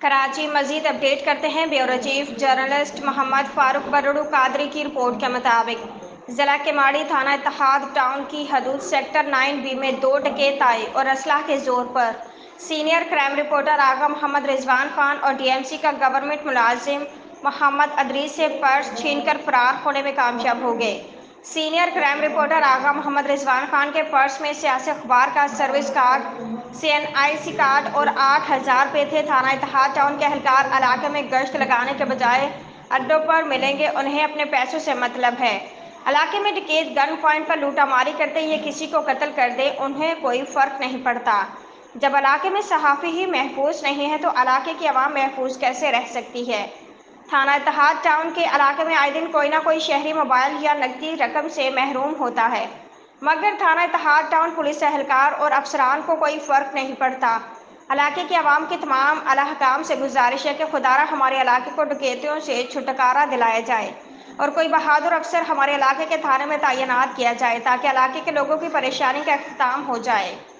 कराची मजीद update करते हैं। Bureau chief journalist Mohammad Farooq बरड़ू कादरी की रिपोर्ट के मुताबिक ज़िला केमाड़ी थाना इत्तेहाद टाउन की हदूद सेक्टर 9B में 2 डकैत आए और असलाह के जोर पर सीनियर क्राइम रिपोर्टर आगा मोहम्मद रिजवान खान और DMC का गवर्नमेंट मुलाजिम मोहम्मद अदरीस से पर्स छीनकर फरार होने में कामयाब हो गए। सीनियर क्राइम रिपोर्टर आगा मोहम्मद रिजवान खान के पर्स में सियासी अखबार का सर्विस कार्ड, CNIC कार्ड और 8,000 रुपये थे। थाना इत्तेहाद टाउन के एहलकार इलाके में गश्त लगाने के बजाय अड्डों पर मिलेंगे, उन्हें अपने पैसों से मतलब है। इलाके में डकैत गन पॉइंट पर लूटामारी करते ये किसी को कत्ल कर दे, उन्हें कोई फर्क नहीं पड़ता। जब इलाके में सहाफ़ी ही महफूज नहीं है तो इलाके की आवाम महफूज कैसे रह सकती है। थाना इत्तेहाद टाउन के इलाके में आए दिन कोई ना कोई शहरी मोबाइल या नकदी रकम से महरूम होता है, मगर थाना इत्तेहाद टाउन पुलिस एहलकार और अफसरान को कोई फ़र्क नहीं पड़ता। इलाके की आवाम की तमाम अहकाम से गुजारिश है कि खुदारा हमारे इलाके को डकैतियों से छुटकारा दिलाया जाए और कोई बहादुर अफसर हमारे इलाके के थाने में तैनात किया जाए ताकि इलाके के लोगों की परेशानी का इख्तिताम हो जाए।